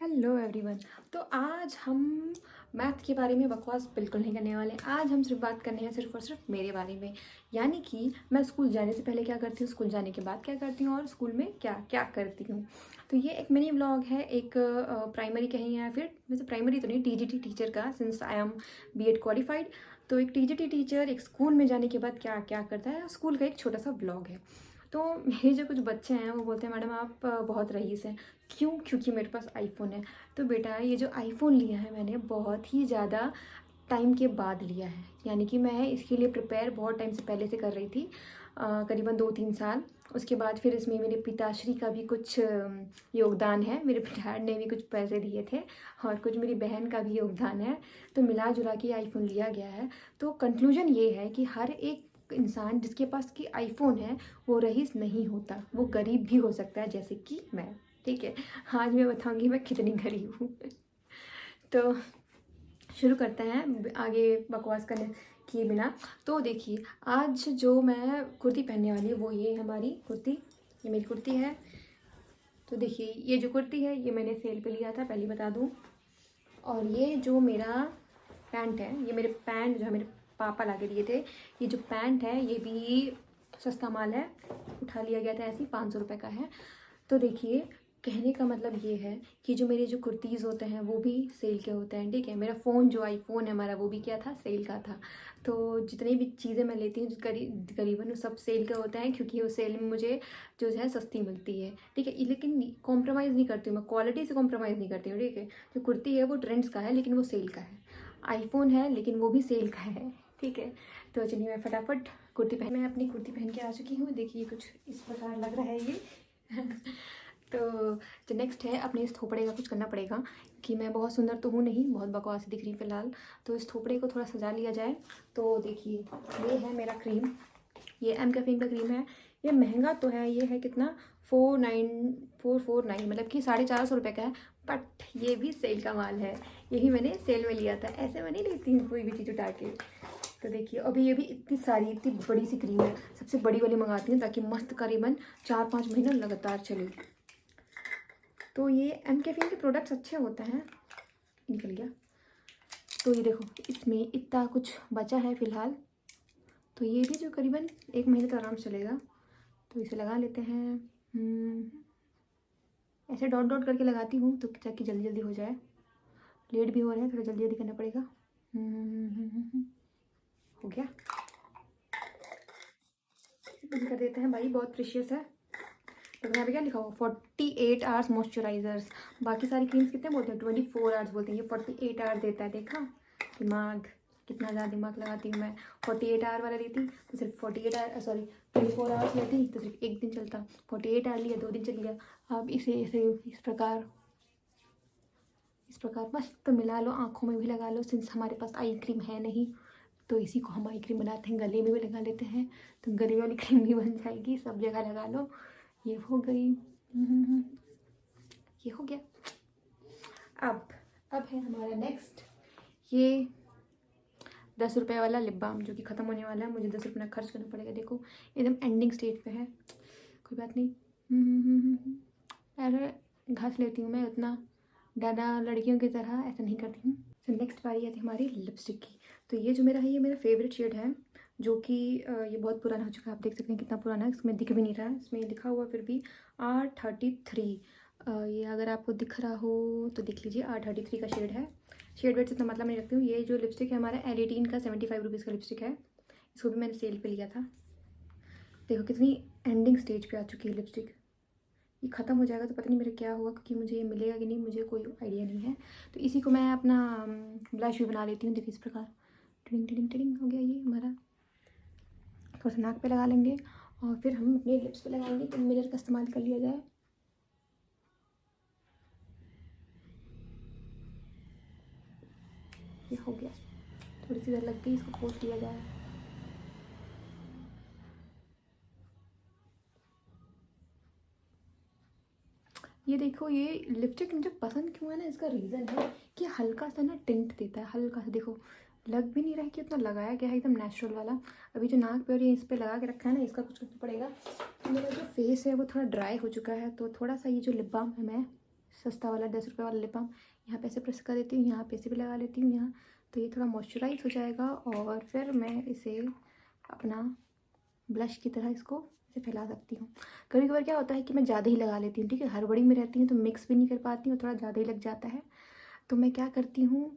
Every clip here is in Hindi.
Hello everyone. तो आज हम मैथ के बारे में बकवास बिल्कुल नहीं करने वाले। आज हम सिर्फ बात करने हैं सिर्फ और सिर्फ मेरे बारे में, यानी कि मैं स्कूल जाने से पहले क्या करती हूँ, स्कूल जाने के बाद क्या करती हूँ और स्कूल में क्या क्या करती हूँ। तो ये एक मिनी व्लॉग है, एक प्राइमरी कहीं या फिर वैसे प्राइमरी तो नहीं, टीजीटी टीचर का, since I am BEd qualified. तो एक टीजीटी टीचर एक स्कूल में जाने के बाद क्या क्या करता है, स्कूल का एक छोटा सा व्लॉग है। तो मेरे जो कुछ बच्चे हैं वो बोलते हैं मैडम आप बहुत रईस हैं। क्यों? क्योंकि मेरे पास आईफोन है। तो बेटा ये जो आईफोन लिया है मैंने बहुत ही ज़्यादा टाइम के बाद लिया है, यानी कि मैं इसके लिए प्रिपेयर बहुत टाइम से पहले से कर रही थी, करीबन 2-3 साल। उसके बाद फिर इसमें मेरे पिताश्री का भी कुछ योगदान है, मेरे डैड ने भी कुछ पैसे दिए थे और कुछ मेरी बहन का भी योगदान है। तो मिला जुला के आईफोन लिया गया है। तो कंक्लूजन ये है कि हर एक इंसान जिसके पास की आईफोन है वो रईस नहीं होता, वो गरीब भी हो सकता है, जैसे कि मैं। ठीक है, आज मैं बताऊंगी मैं कितनी गरीब हूँ। तो शुरू करते हैं आगे बकवास करने किए बिना। तो देखिए, आज जो मैं कुर्ती पहनने वाली हूँ वो ये हमारी कुर्ती, ये मेरी कुर्ती है। तो देखिए ये जो कुर्ती है ये मैंने सेल पे लिया था, पहले बता दूँ। और ये जो मेरा पैंट है, ये मेरे पैंट जो है मेरे पापा ला के दिए थे। ये जो पैंट है ये भी सस्ता माल है, उठा लिया गया था, ऐसे ही 500 रुपये का है। तो देखिए, कहने का मतलब ये है कि जो मेरे जो कुर्तीज़ होते हैं वो भी सेल के होते हैं। ठीक है, मेरा फ़ोन जो आईफोन है हमारा वो भी क्या था, सेल का था। तो जितनी भी चीज़ें मैं लेती हूँ करीबन वो सब सेल के होते हैं, क्योंकि वो सेल में मुझे जो है सस्ती मिलती है। ठीक है, लेकिन कॉम्प्रोमाइज़ नहीं करती हूँ मैं, क्वालिटी से कॉम्प्रोमाइज़ नहीं करती हूँ। ठीक है, जो कुर्ती है वो ट्रेंड्स का है लेकिन वो सेल का है। आईफोन है लेकिन वो भी सेल का है। ठीक है, तो चलिए मैं फटाफट कुर्ती पहन, मैं अपनी कुर्ती पहन के आ चुकी हूँ। देखिए कुछ इस प्रकार लग रहा है ये। तो जो नेक्स्ट है, अपने इस थोपड़े का कुछ करना पड़ेगा कि मैं बहुत सुंदर तो हूँ नहीं, बहुत बकवास दिख रही फिलहाल। तो इस थोपड़े को थोड़ा सजा लिया जाए। तो देखिए ये है मेरा क्रीम, ये एम कैफीन का क्रीम है। ये महंगा तो है, ये है कितना, 449, मतलब कि 450 रुपये का है। बट ये भी सेल का माल है, यही मैंने सेल में लिया था। ऐसे मैं नहीं लेती हूँ कोई भी चीज़ उठा के। तो देखिए अभी ये भी इतनी सारी इतनी बड़ी सी क्रीम है, सबसे बड़ी वाली मंगाती हूँ ताकि मस्त करीबन 4-5 महीना लगातार चले। तो ये एम कैफीन के प्रोडक्ट्स अच्छे होते हैं। निकल गया। तो ये देखो इसमें इतना कुछ बचा है फ़िलहाल। तो ये भी जो करीबन 1 महीने तो आराम से चलेगा। तो इसे लगा लेते हैं। ऐसे डॉट डॉट करके लगाती हूँ तो ताकि जल्दी जल्दी हो जाए। लेट भी हो रहे हैं, थोड़ा जल्दी जल्दी करना पड़ेगा। हो गया, बंद कर देते हैं भाई, बहुत प्रीशियस है। तो यहाँ पे क्या लिखा हुआ, 48 आवर्स मॉइस्चराइजर्स। बाकी सारी क्रीम्स कितने बोलते हैं, 24 आवर्स बोलते हैं, ये 48 आवर देता है। देखा दिमाग, कितना ज़्यादा दिमाग लगाती हूँ मैं। 48 आवर वाला लेती तो सिर्फ 48 आवर, सॉरी 24 आवर्स लेती तो सिर्फ एक दिन चलता। 48 आवर लिया, 2 दिन चल गया। अब इसे इसे इस प्रकार मस्त मिला लो, आँखों में भी लगा लो। सिंस हमारे पास आई क्रीम है नहीं तो इसी को हम आई क्रीम बनाते हैं, गले में भी लगा लेते हैं तो गले वाली क्रीम भी बन जाएगी। सब जगह लगा लो। ये हो गई। ये हो गया। अब है हमारा नेक्स्ट, ये 10 रुपये वाला लिप बाम जो कि ख़त्म होने वाला है। मुझे 10 रुपये खर्च करना पड़ेगा। देखो एकदम एंडिंग स्टेज पे है, कोई बात नहीं। अरे घास लेती हूँ मैं, उतना ज़्यादा लड़कियों की तरह ऐसा नहीं करती हूँ। तो नेक्स्ट बारी आती है हमारी लिपस्टिक की। तो ये जो मेरा है ये मेरा फेवरेट शेड है, जो कि ये बहुत पुराना हो चुका है। आप देख सकते हैं कितना पुराना है, इसमें दिख भी नहीं रहा है, इसमें लिखा हुआ फिर भी R33। ये अगर आपको दिख रहा हो तो देख लीजिए, R33 का शेड है। शेड वेड से इतना मतलब नहीं रखती हूँ। ये जो लिपस्टिक है हमारा L18 का 75 रुपीज़ का लिपस्टिक है। इसको भी मैंने सेल पे लिया था। देखो कितनी एंडिंग स्टेज पे आ चुकी है लिपस्टिक। ये ख़त्म हो जाएगा तो पता नहीं मेरा क्या होगा, क्योंकि मुझे ये मिलेगा कि नहीं मुझे कोई आइडिया नहीं है। तो इसी को मैं अपना ब्लश भी बना लेती हूँ। देखिए इस प्रकार टिडिंग टिडिंग टिडिंग हो गया ये हमारा। थोड़ा सा नाक पे लगा लेंगे और फिर हम अपने लिप्स पे लगाएंगे। तो मिरर का इस्तेमाल कर लिया जाए। ये हो गया, थोड़ी सी इधर लग गई, इसको पोंछ लिया जाए। ये देखो ये लिपस्टिक मुझे पसंद क्यों है ना, इसका रीज़न है कि हल्का सा ना टिंट देता है, हल्का सा। देखो लग भी नहीं रहा है कि उतना लगाया गया है, एकदम नेचुरल वाला। अभी जो नाक पे और ये इस पे लगा के रखा है ना, इसका कुछ करना पड़ेगा। तो मेरा जो फेस है वो थोड़ा ड्राई हो चुका है, तो थोड़ा सा ये जो लिप बाम है मैं सस्ता वाला 10 रुपये वाला लिप बाम। यहाँ पे ऐसे प्रेस कर देती हूँ, यहाँ पे ऐसे भी लगा लेती हूँ यहाँ, तो ये थोड़ा मॉइस्चराइज हो जाएगा। और फिर मैं इसे अपना ब्लश की तरह इसको ऐसे फैला सकती हूँ। कभी कभार क्या होता है कि मैं ज़्यादा ही लगा लेती हूँ, ठीक है, हड़बड़ी में रहती हूँ तो मिक्स भी नहीं कर पाती हूँ, थोड़ा ज़्यादा ही लग जाता है। तो मैं क्या करती हूँ,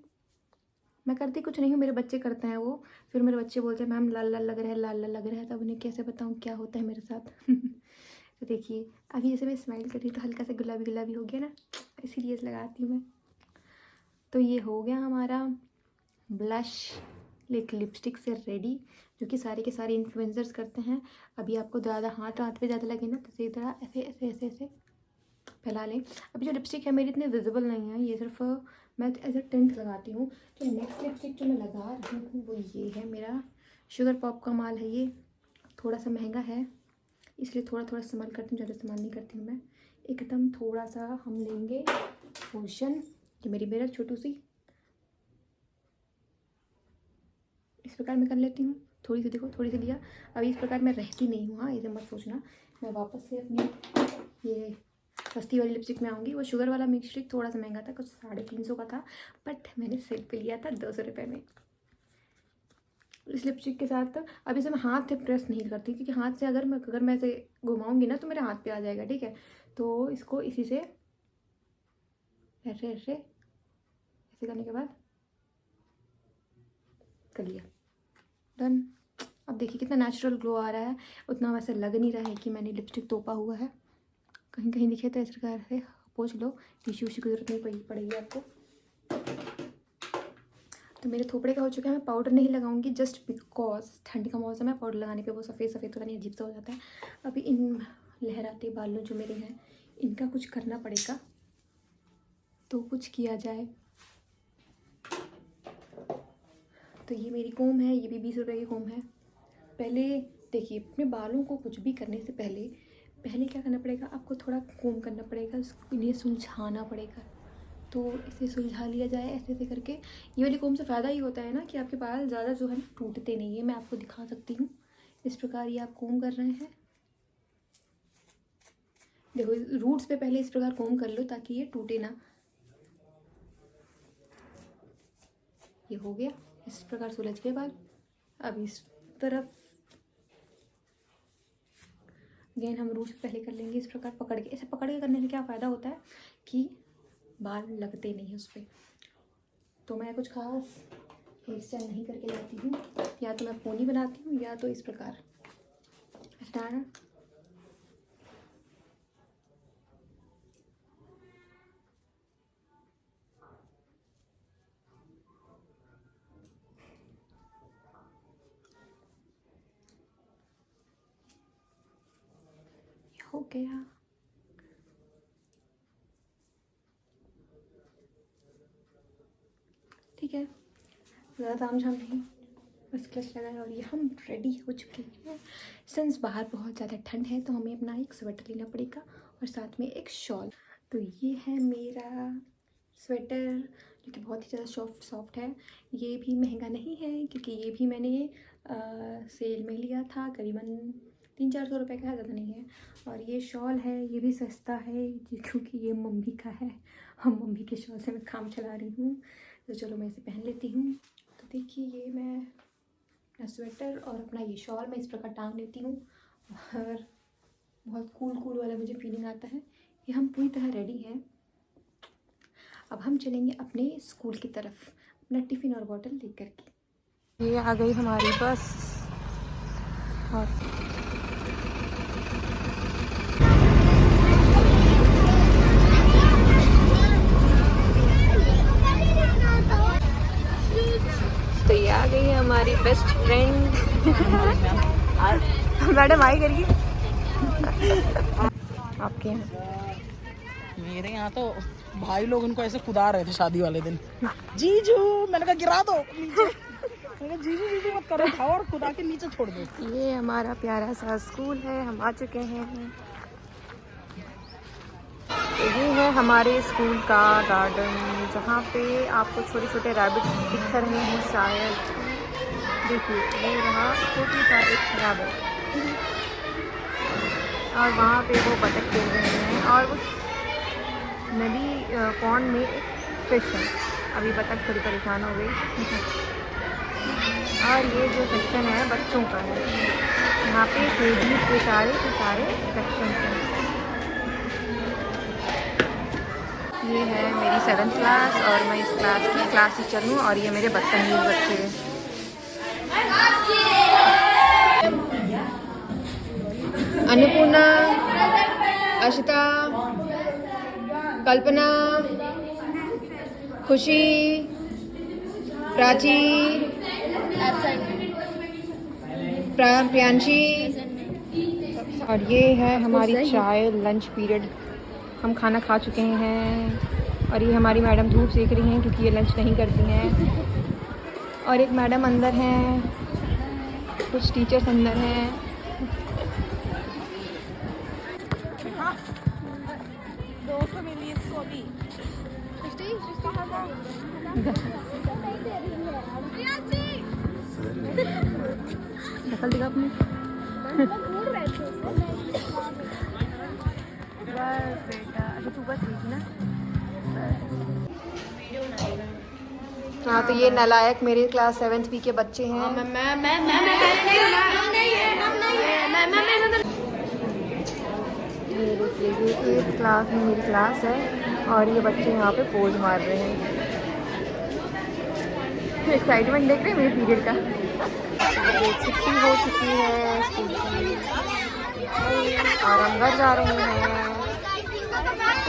मैं करती कुछ नहीं हूँ, मेरे बच्चे करते हैं वो। फिर मेरे बच्चे बोलते हैं मैम लाल लाल लग रहा है, लाल लाल लग रहा है, तब उन्हें कैसे बताऊँ क्या होता है मेरे साथ। तो देखिए अभी जैसे मैं स्माइल कर रही हूँ तो हल्का सा गुलाबी गुलाबी हो गया ना, इसीलिए लगाती हूँ मैं। तो ये हो गया हमारा ब्लश लिपस्टिक से रेडी, जो कि सारे के सारे इन्फ्लुएंसर्स करते हैं। अभी आपको ज़्यादा हाथ पे ज़्यादा लगे ना तो इसी तरह ऐसे ऐसे ऐसे ऐसे फैला लें। अभी जो लिपस्टिक है मेरी इतनी विजिबल नहीं है, ये सिर्फ मैं एज अ टेंट लगाती हूँ। तो नेक्स्ट लिपस्टिक जो मैं लगा रही हूँ वो ये है, मेरा शुगर पॉप का माल है। ये थोड़ा सा महंगा है इसलिए थोड़ा थोड़ा इस्तेमाल करती हूँ, ज़्यादा इस्तेमाल नहीं करती हूँ मैं। एकदम थोड़ा सा हम लेंगे पोर्शन, ये मेरी मिरर छोटू सी, इस प्रकार मैं कर लेती हूँ। थोड़ी सी देखो, थोड़ी सी लिया। अभी इस प्रकार मैं रहती नहीं हूँ, हाँ इसे मत सोचना। मैं वापस से अपनी ये सस्ती वाली लिपस्टिक में आऊँगी। वो शुगर वाला लिपस्टिक थोड़ा सा महंगा था, कुछ 350 का था, बट मैंने सेल पे लिया था 200 रुपये में। इस लिपस्टिक के साथ अभी से मैं हाथ से प्रेस नहीं करती, क्योंकि हाथ से अगर मैं ऐसे घुमाऊँगी ना तो मेरे हाथ पे आ जाएगा, ठीक है। तो इसको इसी से ऐसे ऐसे ऐसे करने के बाद कर लिया, डन। अब देखिए कितना नेचुरल ग्लो आ रहा है, उतना वैसे लग नहीं रहा है कि मैंने लिपस्टिक तोपा हुआ है। कहीं कहीं दिखे तो इस प्रकार से पोंछ लो, टिश्यू की जरूरत नहीं पड़ेगी आपको। तो मेरे थोपड़े का हो चुका है। मैं पाउडर नहीं लगाऊंगी जस्ट बिकॉज ठंड का मौसम है, पाउडर लगाने पे वो सफ़ेद सफ़ेद पता नहीं अजीब सा हो जाता है। अभी इन लहराते बालों जो मेरे हैं इनका कुछ करना पड़ेगा, तो कुछ किया जाए। तो ये मेरी कोम है, ये भी 20 रुपये की कोम है। पहले देखिए अपने बालों को कुछ भी करने से पहले क्या करना पड़ेगा, आपको थोड़ा कोम करना पड़ेगा, इन्हें सुलझाना पड़ेगा। तो इसे सुलझा लिया जाए ऐसे ऐसे करके। ये वाली कोम से फ़ायदा ये होता है ना कि आपके बाल ज़्यादा जो है ना टूटते नहीं है। मैं आपको दिखा सकती हूँ, इस प्रकार ये आप कोम कर रहे हैं, देखो रूट्स पे पहले इस प्रकार कोम कर लो ताकि ये टूटे ना। ये हो गया, इस प्रकार सुलझ के बाल। अब इस तरफ अगेन हम रूट्स पहले कर लेंगे इस प्रकार पकड़ के। ऐसे पकड़ के करने से क्या फ़ायदा होता है कि बाल लगते नहीं उस पर। तो मैं कुछ खास हेयर स्टाइल नहीं करके जाती हूँ, या तो मैं पोनी बनाती हूँ या तो इस प्रकार हटाना। हो गया, ठीक है, ज़्यादा ताम झाम नहीं, बस क्लच लगाया और ये हम रेडी हो चुके हैं। सिंस बाहर बहुत ज़्यादा ठंड है तो हमें अपना एक स्वेटर लेना पड़ेगा और साथ में एक शॉल। तो ये है मेरा स्वेटर जो कि बहुत ही ज़्यादा सॉफ्ट है। ये भी महंगा नहीं है क्योंकि ये भी मैंने सेल में लिया था, करीबन 300-400 रुपये का है, ज़्यादा नहीं है। और ये शॉल है, ये भी सस्ता है क्योंकि ये मम्मी का है, हम मम्मी के शॉल से मैं काम चला रही हूँ। तो चलो मैं इसे पहन लेती हूँ। तो देखिए ये मैं अपना स्वेटर और अपना ये शॉल मैं इस प्रकार टांग लेती हूँ और बहुत कूल वाला मुझे फीलिंग आता है। ये हम पूरी तरह रेडी हैं। अब हम चलेंगे अपने स्कूल की तरफ अपना टिफ़िन और बॉटल लेकर के। ये आ गई हमारी बस और तो ये आ गई है हमारी बेस्ट फ्रेंड। मैडम आई करिए आपके यहाँ। मेरे यहाँ तो भाई लोग उनको ऐसे कुदा रहे थे शादी वाले दिन। जीजू, मैंने कहा गिरा दो नीचे। मैंने कहा जीजू जीजू मत करो, उठाओ और खुदा के नीचे छोड़ दो। ये हमारा प्यारा सा स्कूल है, हम आ चुके हैं। ये है हमारे स्कूल का गार्डन जहाँ पे आपको छोटे छोटे रैबिट्स दिख रहे हैं शायद। देखिए ये रहा छोटी सा एक रैबिट और वहाँ पे वो बतख खेल रहे हैं और वो नदी पॉन्ड में एक फिश है। अभी बतख थोड़ी परेशान हो गई। और ये जो सेक्शन है बच्चों का है, यहाँ पे केजी के सारे सेक्शन हैं। ये है मेरी 7th क्लास और मैं इस क्लास की क्लास टीचर हूँ और ये मेरे बदतमीज बच्चे हैं। अन्नपूर्णा, अशिता, कल्पना, खुशी, प्राची, प्रियांशी। और ये है हमारी चाय लंच पीरियड। हम खाना खा चुके हैं और ये हमारी मैडम धूप सेक रही हैं क्योंकि ये लंच नहीं करती हैं। और एक मैडम अंदर हैं, कुछ टीचर्स अंदर हैं। शक्ल दिखा अपनी। बस बेटा, अच्छा तू बस ठीक ना। हाँ तो ये नालायक मेरे क्लास 7th B के बच्चे हैं। ये देखिए, ये 8th क्लास में मेरी क्लास है और ये बच्चे यहाँ पे पोज मार रहे हैं। एक्साइटमेंट देख रहे हैं मेरे पीरियड का। छुट्टी हो चुकी है स्कूल की और हम घर जा रहे हैं।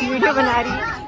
वीडियो बना रही है।